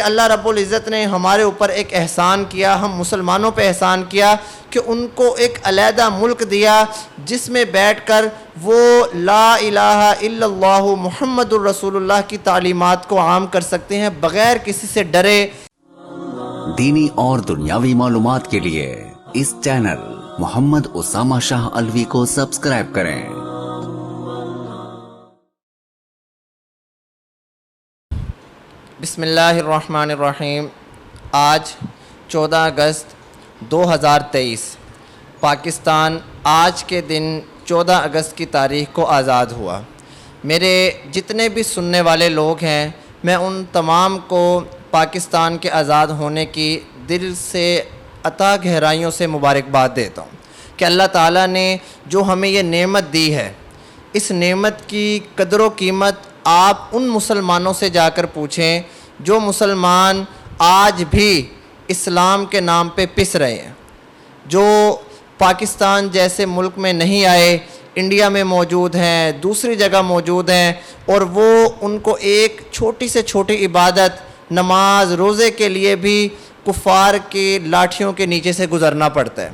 کہ اللہ رب العزت نے ہمارے اوپر ایک احسان کیا، ہم مسلمانوں پہ احسان کیا کہ ان کو ایک علیحدہ ملک دیا جس میں بیٹھ کر وہ لا الہ الا اللہ محمد الرسول اللہ کی تعلیمات کو عام کر سکتے ہیں بغیر کسی سے ڈرے۔ دینی اور دنیاوی معلومات کے لیے اس چینل محمد اسامہ شاہ الوی کو سبسکرائب کریں۔ بسم اللہ الرحمن الرحیم۔ آج 14 اگست 2023 پاکستان آج کے دن 14 اگست کی تاریخ کو آزاد ہوا۔ میرے جتنے بھی سننے والے لوگ ہیں میں ان تمام کو پاکستان کے آزاد ہونے کی دل سے عطا گہرائیوں سے مبارکباد دیتا ہوں کہ اللہ تعالیٰ نے جو ہمیں یہ نعمت دی ہے، اس نعمت کی قدر و قیمت آپ ان مسلمانوں سے جا کر پوچھیں جو مسلمان آج بھی اسلام کے نام پہ پس رہے ہیں، جو پاکستان جیسے ملک میں نہیں آئے، انڈیا میں موجود ہیں، دوسری جگہ موجود ہیں، اور وہ ان کو ایک چھوٹی سے چھوٹی عبادت نماز روزے کے لیے بھی کفار کی لاٹھیوں کے نیچے سے گزرنا پڑتا ہے،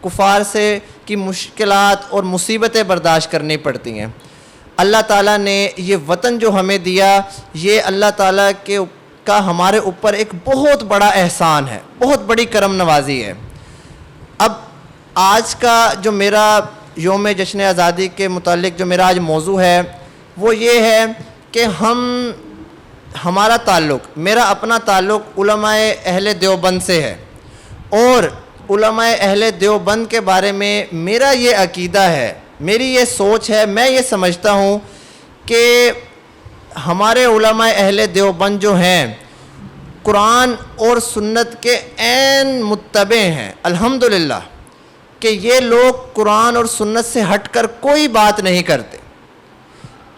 کفار سے کی مشکلات اور مصیبتیں برداشت کرنی پڑتی ہیں۔ اللہ تعالیٰ نے یہ وطن جو ہمیں دیا، یہ اللہ تعالیٰ کا ہمارے اوپر ایک بہت بڑا احسان ہے، بہت بڑی کرم نوازی ہے۔ اب آج کا جو میرا یوم جشن آزادی کے متعلق جو میرا آج موضوع ہے وہ یہ ہے کہ ہمارا تعلق، میرا اپنا تعلق علماء اہل دیوبند سے ہے، اور علماء اہل دیوبند کے بارے میں میرا یہ عقیدہ ہے، میری یہ سوچ ہے، میں یہ سمجھتا ہوں کہ ہمارے علماء اہل دیوبند جو ہیں قرآن اور سنت کے عین متبع ہیں، الحمدللہ کہ یہ لوگ قرآن اور سنت سے ہٹ کر کوئی بات نہیں کرتے۔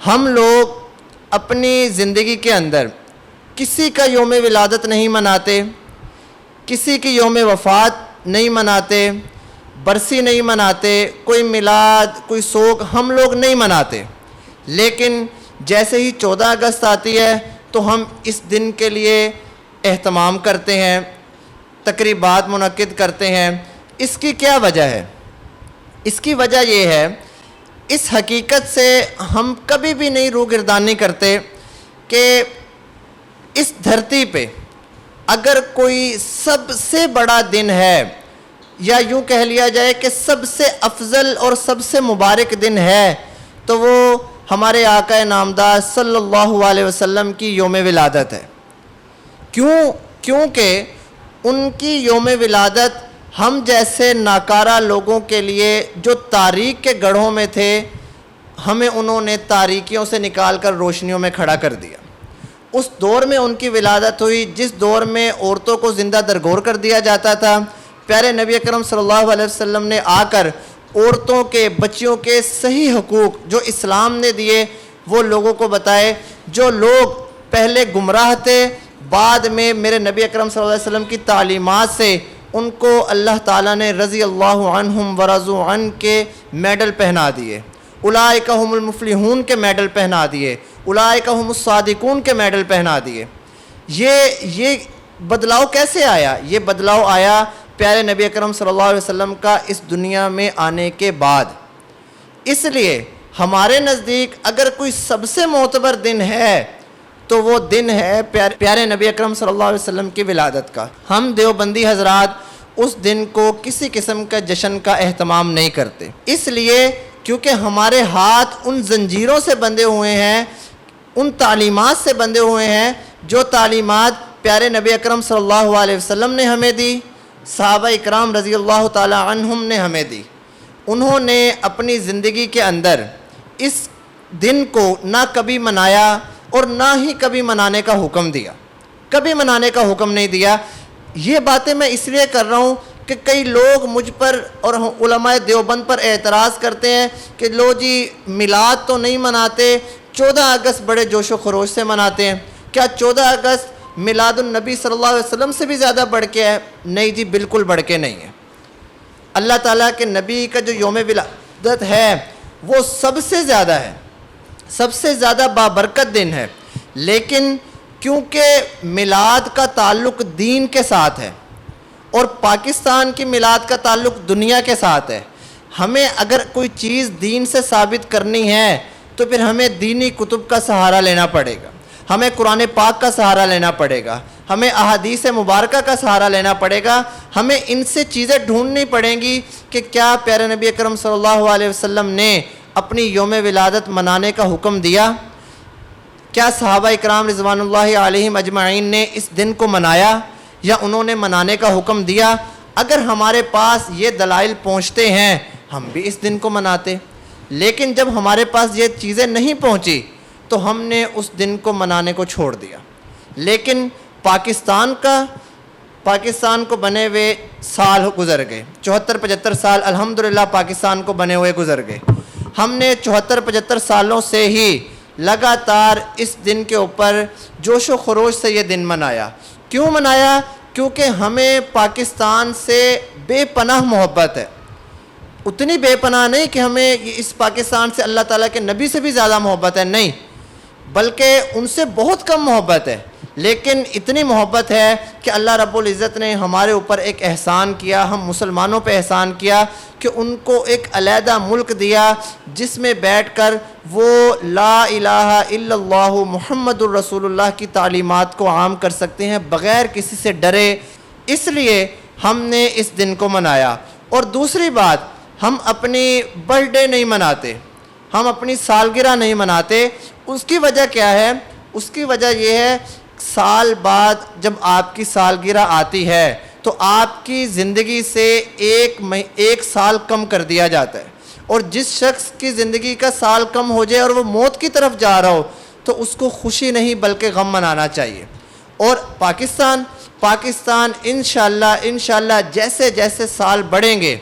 ہم لوگ اپنی زندگی کے اندر کسی کا یوم ولادت نہیں مناتے، کسی کی یوم وفات نہیں مناتے، برسی نہیں مناتے، کوئی میلاد کوئی سوگ ہم لوگ نہیں مناتے، لیکن جیسے ہی 14 اگست آتی ہے تو ہم اس دن کے لیے اہتمام کرتے ہیں، تقریبات منعقد کرتے ہیں۔ اس کی کیا وجہ ہے؟ اس کی وجہ یہ ہے، اس حقیقت سے ہم کبھی بھی نہیں روگردانی کرتے کہ اس دھرتی پہ اگر کوئی سب سے بڑا دن ہے، یا یوں کہہ لیا جائے کہ سب سے افضل اور سب سے مبارک دن ہے، تو وہ ہمارے آقا نامدار صلی اللہ علیہ وسلم کی یوم ولادت ہے۔ کیونکہ ان کی یوم ولادت ہم جیسے ناکارہ لوگوں کے لیے جو تاریک کے گڑھوں میں تھے، ہمیں انہوں نے تاریکیوں سے نکال کر روشنیوں میں کھڑا کر دیا۔ اس دور میں ان کی ولادت ہوئی جس دور میں عورتوں کو زندہ درگور کر دیا جاتا تھا۔ پیارے نبی اکرم صلی اللہ علیہ وسلم نے آ کر عورتوں کے، بچیوں کے صحیح حقوق جو اسلام نے دیے وہ لوگوں کو بتائے۔ جو لوگ پہلے گمراہ تھے، بعد میں میرے نبی اکرم صلی اللہ علیہ وسلم کی تعلیمات سے ان کو اللہ تعالیٰ نے رضی اللہ عنہم ورضوا عنہ کے میڈل پہنا دیے، اولئک هم المفلحون کے میڈل پہنا دیے، اولئک هم الصادقون کے میڈل پہنا دیے۔ یہ بدلاؤ کیسے آیا؟ یہ بدلاؤ آیا پیارے نبی اکرم صلی اللہ علیہ وسلم کا اس دنیا میں آنے کے بعد۔ اس لیے ہمارے نزدیک اگر کوئی سب سے معتبر دن ہے تو وہ دن ہے پیارے نبی اکرم صلی اللہ علیہ وسلم کی ولادت کا۔ ہم دیوبندی حضرات اس دن کو کسی قسم کا جشن کا اہتمام نہیں کرتے، اس لیے کیونکہ ہمارے ہاتھ ان زنجیروں سے بندھے ہوئے ہیں، ان تعلیمات سے بندھے ہوئے ہیں جو تعلیمات پیارے نبی اکرم صلی اللہ علیہ وسلم نے ہمیں دی، صحابہ اکرام رضی اللہ تعالی عنہم نے ہمیں دی۔ انہوں نے اپنی زندگی کے اندر اس دن کو نہ کبھی منایا اور نہ ہی کبھی منانے کا حکم دیا، کبھی منانے کا حکم نہیں دیا۔ یہ باتیں میں اس لیے کر رہا ہوں کہ کئی لوگ مجھ پر اور علماء دیوبند پر اعتراض کرتے ہیں کہ لو جی میلاد تو نہیں مناتے، 14 اگست بڑے جوش و خروش سے مناتے ہیں، کیا 14 اگست میلاد النبی صلی اللہ علیہ وسلم سے بھی زیادہ بڑھ کے ہے؟ نہیں جی، بالکل بڑھ کے نہیں ہے۔ اللہ تعالیٰ کے نبی کا جو یوم ولادت ہے وہ سب سے زیادہ ہے، سب سے زیادہ بابرکت دن ہے، لیکن کیونکہ میلاد کا تعلق دین کے ساتھ ہے اور پاکستان کی میلاد کا تعلق دنیا کے ساتھ ہے. ہمیں اگر کوئی چیز دین سے ثابت کرنی ہے تو پھر ہمیں دینی کتب کا سہارا لینا پڑے گا, ہمیں قرآن پاک کا سہارا لینا پڑے گا, ہمیں احادیث مبارکہ کا سہارا لینا پڑے گا. ہمیں ان سے چیزیں ڈھونڈنی پڑیں گی کہ کیا پیارے نبی اکرم صلی اللہ علیہ وسلم نے اپنی یوم ولادت منانے کا حکم دیا, کیا صحابہ اکرام رضوان اللہ علیہم اجمعین نے اس دن کو منایا یا انہوں نے منانے کا حکم دیا. اگر ہمارے پاس یہ دلائل پہنچتے ہیں ہم بھی اس دن کو مناتے, لیکن جب ہمارے پاس یہ چیزیں نہیں پہنچی تو ہم نے اس دن کو منانے کو چھوڑ دیا. لیکن پاکستان کو بنے ہوئے سال گزر گئے, 74-75 سال الحمدللہ پاکستان کو بنے ہوئے گزر گئے. ہم نے 74-75 سالوں سے ہی لگاتار اس دن کے اوپر جوش و خروش سے یہ دن منایا. کیوں منایا؟ کیونکہ ہمیں پاکستان سے بے پناہ محبت ہے. اتنی بے پناہ نہیں کہ ہمیں اس پاکستان سے اللہ تعالیٰ کے نبی سے بھی زیادہ محبت ہے, نہیں, بلکہ ان سے بہت کم محبت ہے. لیکن اتنی محبت ہے کہ اللہ رب العزت نے ہمارے اوپر ایک احسان کیا, ہم مسلمانوں پہ احسان کیا کہ ان کو ایک علیحدہ ملک دیا جس میں بیٹھ کر وہ لا الہ الا اللہ محمد الرسول اللہ کی تعلیمات کو عام کر سکتے ہیں بغیر کسی سے ڈرے. اس لیے ہم نے اس دن کو منایا. اور دوسری بات, ہم اپنی برتھ ڈے نہیں مناتے, ہم اپنی سالگرہ نہیں مناتے. اس کی وجہ کیا ہے؟ اس کی وجہ یہ ہے سال بعد جب آپ کی سالگرہ آتی ہے تو آپ کی زندگی سے ایک سال کم کر دیا جاتا ہے, اور جس شخص کی زندگی کا سال کم ہو جائے اور وہ موت کی طرف جا رہا ہو تو اس کو خوشی نہیں بلکہ غم منانا چاہیے. اور پاکستان انشاءاللہ جیسے جیسے سال بڑھیں گے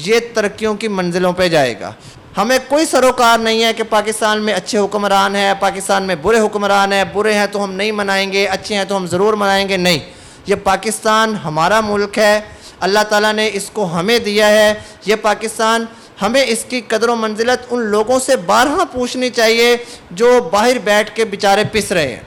یہ ترقیوں کی منزلوں پہ جائے گا. ہمیں کوئی سروکار نہیں ہے کہ پاکستان میں اچھے حکمران ہیں, پاکستان میں برے حکمران ہیں, برے ہیں تو ہم نہیں منائیں گے, اچھے ہیں تو ہم ضرور منائیں گے. نہیں, یہ پاکستان ہمارا ملک ہے, اللہ تعالیٰ نے اس کو ہمیں دیا ہے. یہ پاکستان, ہمیں اس کی قدر و منزلت ان لوگوں سے بارہا پوچھنی چاہیے جو باہر بیٹھ کے بیچارے پس رہے ہیں.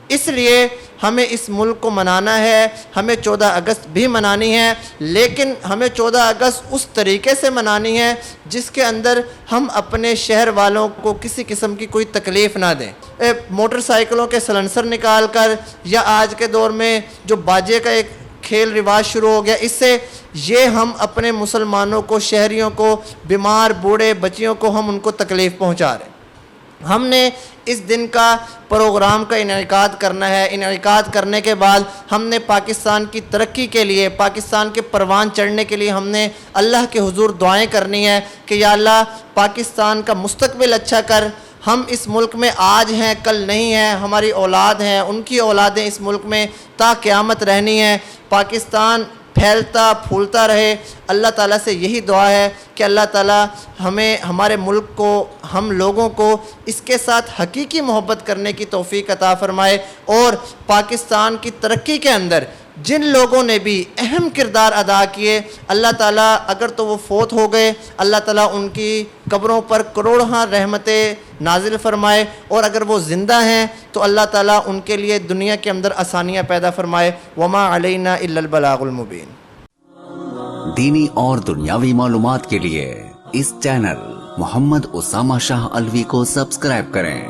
اس لیے ہمیں اس ملک کو منانا ہے, ہمیں 14 اگست بھی منانی ہے, لیکن ہمیں 14 اگست اس طریقے سے منانی ہے جس کے اندر ہم اپنے شہر والوں کو کسی قسم کی کوئی تکلیف نہ دیں. موٹر سائیکلوں کے سلنسر نکال کر یا آج کے دور میں جو باجے کا ایک کھیل رواج شروع ہو گیا, اس سے یہ ہم اپنے مسلمانوں کو, شہریوں کو, بیمار بوڑھے بچیوں کو ہم ان کو تکلیف پہنچا رہے ہیں. ہم نے اس دن کا پروگرام کا انعقاد کرنا ہے. انعقاد کرنے کے بعد ہم نے پاکستان کی ترقی کے لیے, پاکستان کے پروان چڑھنے کے لیے ہم نے اللہ کے حضور دعائیں کرنی ہے کہ یا اللہ پاکستان کا مستقبل اچھا کر. ہم اس ملک میں آج ہیں کل نہیں ہیں, ہماری اولاد ہیں, ان کی اولادیں اس ملک میں تا قیامت رہنی ہیں. پاکستان پھیلتا پھولتا رہے. اللہ تعالیٰ سے یہی دعا ہے کہ اللہ تعالیٰ ہمیں, ہمارے ملک کو, ہم لوگوں کو اس کے ساتھ حقیقی محبت کرنے کی توفیق عطا فرمائے. اور پاکستان کی ترقی کے اندر جن لوگوں نے بھی اہم کردار ادا کیے, اللہ تعالیٰ اگر تو وہ فوت ہو گئے, اللہ تعالیٰ ان کی قبروں پر کروڑہاں رحمتیں نازل فرمائے, اور اگر وہ زندہ ہیں تو اللہ تعالیٰ ان کے لیے دنیا کے اندر آسانیاں پیدا فرمائے. وما علینا الا البلاغ المبین. دینی اور دنیاوی معلومات کے لیے اس چینل محمد اسامہ شاہ الوی کو سبسکرائب کریں.